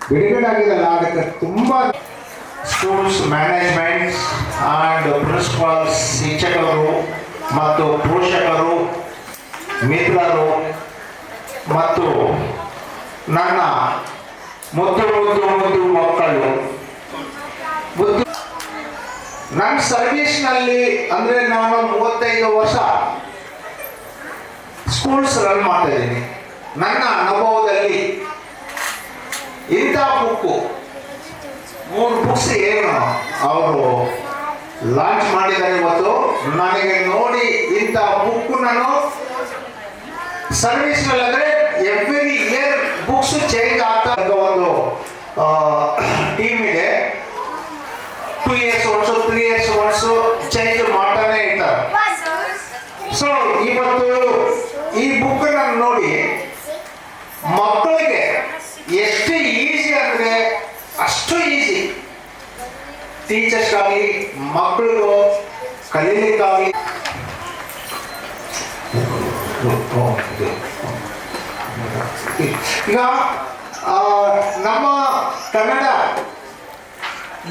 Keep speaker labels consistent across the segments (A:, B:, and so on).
A: ಬಿಡುಗಡೆ ಆಗಿದೆಲ್ಲ ಅದಕ್ಕೆ ತುಂಬ ಸ್ಕೂಲ್ಸ್ ಮ್ಯಾನೇಜ್ಮೆಂಟ್ ಆ್ಯಂಡ್ ಪ್ರಿನ್ಸಿಪಾಲ್ಸ್, ಶಿಕ್ಷಕರು ಮತ್ತು ಪೋಷಕರು, ಮಿತ್ರರು ಮತ್ತು ನನ್ನ ಮುದ್ದು ಮುದ್ದು ಮುದ್ದು ಮಕ್ಕಳು, ನನ್ನ ಸರ್ವಿಸ್ನಲ್ಲಿ ಅಂದರೆ ನಾನು 35 ವರ್ಷ ಸ್ಕೂಲ್ಸ್ ರನ್ ಮಾಡ್ತಾ ಇದ್ದೀನಿ. ನನ್ನ ಅನುಭವದಲ್ಲಿ ಇಂಥ ಬುಕ್ಕು 3 ಬುಕ್ಸ್ ಏನು ಅವರು ಲಾಂಚ್ ಮಾಡಿದ್ದಾರೆ ಇವತ್ತು. ನನಗೆ ನೋಡಿ ಇಂಥ ಬುಕ್ ನಾನು ಸರ್ವಿಸ್ನಲ್ಲಿ ಅಂದರೆ ಎವ್ರಿ ಇಯರ್ ಬುಕ್ಸ್ ಚೇಂಜ್ ಆಗ್ತಾ ಒಂದು ಟೀಮ್ ಇದೆ. 2 years once 3 years once change ಮಾಡ್ತಾನೆ ಇರ್ತಾರೆ. ಸೊ ಇವತ್ತು ಈ ಬುಕ್ ನಾನು ನೋಡಿ ಮಕ್ಕಳಿಗೆ ಎಷ್ಟು ಈಸಿ ಅಂದರೆ ಅಷ್ಟು ಈಸಿ, ಟೀಚರ್ಸ್ಗಾಗಲಿ ಮಕ್ಕಳಿಗೂ ಕಲೀಲಿಕ್ಕಾಗಲಿ. ಈಗ ನಮ್ಮ ಕನ್ನಡ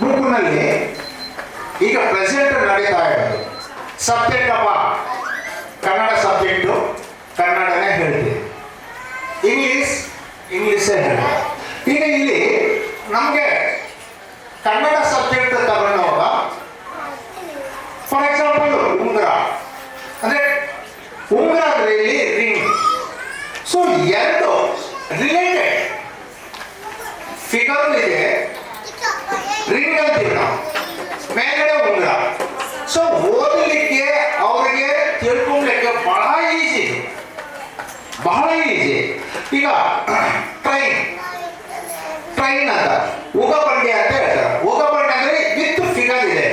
A: ಬುಕ್ನಲ್ಲಿ ಈಗ ಪ್ರೆಸೆಂಟ್ ನಡೀತಾ ಇರೋದು ಸಬ್ಜೆಕ್ಟ್ ಅಪ್ಪ, ಕನ್ನಡ ಸಬ್ಜೆಕ್ಟು ಕನ್ನಡನೇ ಹೇಳ್ತೀವಿ, ಇಂಗ್ಲೀಷೇ ಹೇಳಿ. ಈಗ ಇಲ್ಲಿ ನಮಗೆ ಕನ್ನಡ ಸಬ್ಜೆಕ್ಟ್ ತಗೊಂಡಾಗ ಫಾರ್ ಎಕ್ಸಾಂಪಲ್ ಉಂಗುರ ಅಂದರೆ ಉಂಗುರ ಅಂದರೆ ಇಲ್ಲಿ ರಿಂಗ್. ಸೊ ಎರಡು ರಿಲೇಟೆಡ್ ಫಿಗರ್ ಇದೆ, ರಿಂಗ್ ಅಂತೀವಿ ನಾವು, ಮೇಲ್ಗಡೆ ಉಂಗುರ. ಸೊ ಓದಲಿಕ್ಕೆ ಅವರಿಗೆ ತಿಳ್ಕೊಳ್ಲಿಕ್ಕೆ ಬಹಳ ಈಸಿ. ಈಗ ಟ್ರೈನ್ ಅಂತ ಉಗಬಂಡಿ ಅಂತ ಹೇಳ್ತಾರೆ. ಉಗಬಂಡಿ ಅಂದ್ರೆ ವಿತ್ ಫಿಗರ್ ಇದೆ.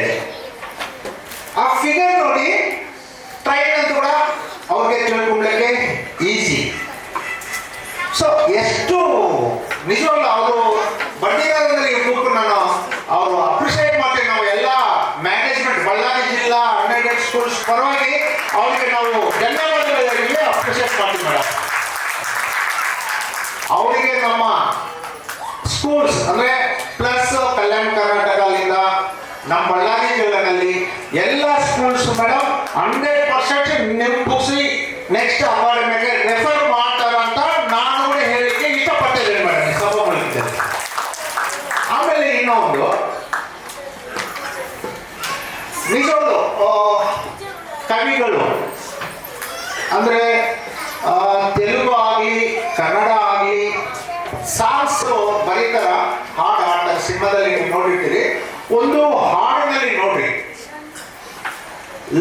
A: ಆ ಫಿಗರ್ ನೋಡಿ ಟ್ರೈನ್ ಅಂತ ಕೂಡ ಅವ್ರಿಗೆ ತಿಳ್ಕೊಳ್ಲಿಕ್ಕೆ ಈಸಿ. ಸೊ ಎಷ್ಟು ನಿಜವಲ್ಲ ಅವರು ಬಂದಿದ್ದಾರೆ ಈ ಬುಕ್ ನಾನು ಅವರು ಅಪ್ರಿಷಿಯೇಟ್ ಮಾಡ್ತೇವೆ. ನಾವು ಎಲ್ಲ ಮ್ಯಾನೇಜ್ಮೆಂಟ್ ಬಳ್ಳಾರಿ ಜಿಲ್ಲಾ ಅನ್ಎಡೆಡ್ ಸ್ಕೂಲ್ಸ್ ಪರವಾಗಿ ಅವ್ರಿಗೆ ನಾವು ಧನ್ಯವಾದಗಳಿಗೆ ಅಪ್ರಿಷಿಯೇಟ್ ಮಾಡ್ತೀವಿ ಮೇಡಮ್. ಅವರಿಗೆ ನಮ್ಮ ಸ್ಕೂಲ್ಸ್ ಅಂದರೆ ಪ್ಲಸ್ ಕಲ್ಯಾಣ ಕರ್ನಾಟಕದಿಂದ ನಮ್ಮ ಬಳ್ಳಾರಿ ಜಿಲ್ಲೆನಲ್ಲಿ ಎಲ್ಲ ಸ್ಕೂಲ್ಸ್ ಮೇಡಮ್ 100% ನಿಮ್ಮ ಬುಕ್ಸ್ ನೆಕ್ಸ್ಟ್ ಅಕಾಡೆಮಿಗೆ ರೆಫರ್ ಮಾಡ್ತಾರಂತ ನಾನು ಕೂಡ ಹೇಳಿಕ್ಕೆ ಇಷ್ಟಪಟ್ಟಿದ್ದೇನೆ ಮೇಡಮ್ ಸಭೆ ಮಾಡಿದ್ದೇನೆ. ಆಮೇಲೆ ಇನ್ನೊಂದು ನಿಜವಾದ ಕವಿಗಳು ಅಂದರೆ ತೆಲುಗು ಆಗಲಿ ಕನ್ನಡ ಆಗಲಿ ಸಾಂಗ್ಸ್ ಬರೀತಾರ, ಹಾಡು ಹಾಡ್ತಾರೆ. ಸಿನಿಮಾದಲ್ಲಿ ನೀವು ನೋಡಿರ್ತೀರಿ, ಒಂದು ಹಾಡಿನಲ್ಲಿ ನೋಡ್ರಿ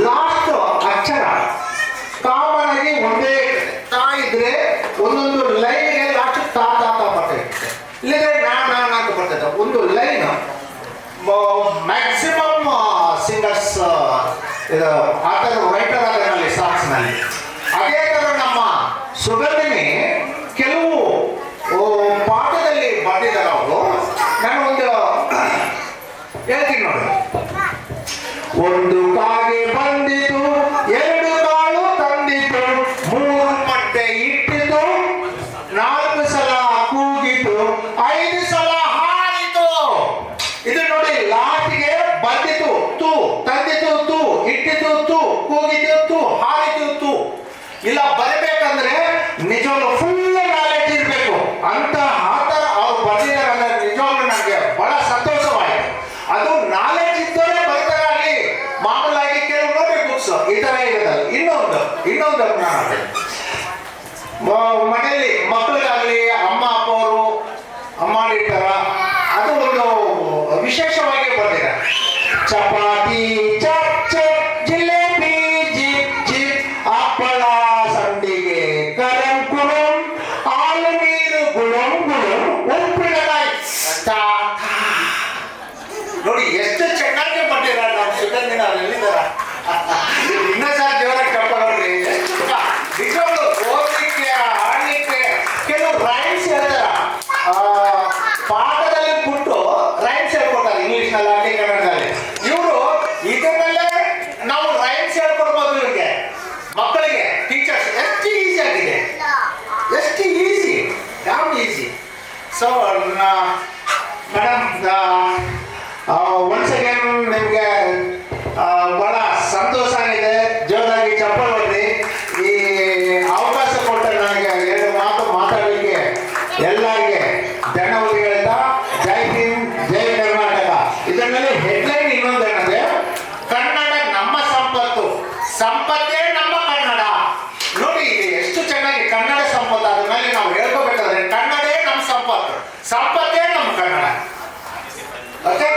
A: ಲಾಸ್ಟ್ ಅಕ್ಷರ ಕಾಮನ್ ಆಗಿ ಒಂದೇ ತಾ ಇದ್ರೆ ಒಂದೊಂದು ಲೈನ್ಗೆ ಲಾಸ್ಟ್ ತಾ ತಾ ತಾ ಬರ್ತಿರುತ್ತೆ, ಇಲ್ಲದ್ರೆ ನಾನ್ ಅಂತ ಬರ್ತೈತೆ ಒಂದು ಲೈನ್. ಮ್ಯಾಕ್ಸಿಮಮ್ ಸಿಂಗರ್ಸ್ ಆ ಥರ ರೈಟರ್ ಅದರಲ್ಲಿ ಸಾಂಗ್ಸ್ನಲ್ಲಿ. ಅದೇ ಥರ ನಮ್ಮ ಸುಗಂಧಿನಿ ಕೆಲವು ಪಾಠದಲ್ಲಿ ಬರೆದಿದ್ದಾರೆ ಅವರು. ನಾನು ಒಂದು ಹೇಳ್ತೀನಿ ನೋಡಿ. ಒಂದು ಕಾಗೆ ಬಂದಿತು, 2 ಕಾಳು ತಂದಿತು, 3 ಮೊಟ್ಟೆ ಇಟ್ಟಿತು, 4 ಸಲ ಕೂಗಿತು, 5 ಸಲ ಹಾರಿತು. ಇದು ನೋಡಿ ಲಾಸ್ಟ್ಗೆ ಬಂದಿತು ತು, ತಂದಿತು ತು, ಇಟ್ಟಿತು ತು, ಕೂಗಿತು ತು, ಹಾರಿತು ತು. ಇಲ್ಲ ಬರಬೇಕಂದ್ರೆ ನಿಜವಾಗ್ಲೂ ಫುಲ್ ನಾಲೆಡ್ಜ್ ಇರಬೇಕು ಅಂತ ಆ ಥರ ಅವ್ರು ಬರ್ದಿದ್ದಾರೆ ಅಂದ್ರೆ ನಿಜವಾಗ್ಲೂ ನನಗೆ ಬಹಳ ಸಂತೋಷವಾಯಿತು. ಅದು ನಾಲೆಡ್ಜ್ ಇದ್ದವರೇ ಬರೀತಾರಾಗಲಿ, ಮಾಮೂಲಾಗಿ ಕೆಲವು ನೋಡಿ ಬುಕ್ಸ್ ಈ ಥರ ಇರೋದಲ್ಲ. ಇನ್ನೊಂದು ಮನೆಯಲ್ಲಿ ಮಕ್ಕಳಿಗಾಗಲಿ ಅಮ್ಮ ಅಪ್ಪ ಅವರು ಮಾಡಿರ್ತಾರ, ಅದು ಒಂದು ವಿಶೇಷವಾಗಿ ಬರ್ದಿದ್ದಾರೆ. ಚಪಾತಿ ಚಪ್ ಚಪ್, ಜಿಲೇಬಿ ಜಿಪ್ ಜಿಪ್, ಹಪ್ಪಳ ಸಂಡಿಗೆ ಕರಂ ಕುರಂ, ಹಾಲು ನೀರು ಗುಳಂ ಗುಳಂ, ಉಪ್ಪಿನಕಾಯಿ ನೋಡಿ ಎಷ್ಟು ಚೆನ್ನಾಗಿ ಬರ್ತಿದ್ದಾರೆ. ನಾವು ಸುಗಂಧಿನ ಅವ್ರು ಎಲ್ಲಿದ್ದಾರ ಇನ್ನೊಂದ್ಸಾರಿ ಜೋರಾಗಿ ಕಪ್ಪ ನೋಡ್ರಿ. ಎಷ್ಟು ನಿಜವಾಗ್ಲು ಓದಲಿಕ್ಕೆ ಆಡ್ಲಿಕ್ಕೆ ಕೆಲವು ರೈಮ್ಸ್ ಹೇಳ್ತಾರ, ಪಾಠದಲ್ಲಿ ಬಿಟ್ಟು ರೈಮ್ಸ್ ಹೇಳ್ಕೊಡ್ತಾರೆ ಇಂಗ್ಲಿಷ್ನಲ್ಲಿ ಆಗಲಿ ಕನ್ನಡದಲ್ಲಿ. ಇವರು ಇದನ್ನೆಲ್ಲೇ ನಾವು ರೈಮ್ಸ್ ಹೇಳ್ಕೊಡ್ಬೋದು ಇವ್ರಿಗೆ ಮಕ್ಕಳಿಗೆ. ಟೀಚರ್ಸ್ ಎಷ್ಟು ಈಸಿ ಆಗಿದೆ, ಎಷ್ಟು ಈಸಿ, ಯಾವ ಈಸಿ. ಸೊ ಎಲ್ಲರಿಗೆ ಧನ್ಯವಾದಗಳಿಂದ ಜೈ ಹಿಂದ್ ಜೈ ಕರ್ನಾಟಕ. ಇದರಲ್ಲಿ ಹೆಡ್ಲೈನ್ ಇನ್ನೊಂದು ಏನಂದ್ರೆ ಕನ್ನಡ ನಮ್ಮ ಸಂಪತ್ತು, ಸಂಪತ್ತೇ ನಮ್ಮ ಕನ್ನಡ. ನೋಡಿ ಇದು ಎಷ್ಟು ಚೆನ್ನಾಗಿ ಕನ್ನಡ ಸಂಪತ್ತು. ಅದರಲ್ಲಿ ನಾವು ಹೇಳ್ಕೋಬೇಕಾದ್ರೆ ಕನ್ನಡೇ ನಮ್ಮ ಸಂಪತ್ತು, ಸಂಪತ್ತೇ ನಮ್ಮ ಕನ್ನಡ. ಓಕೆ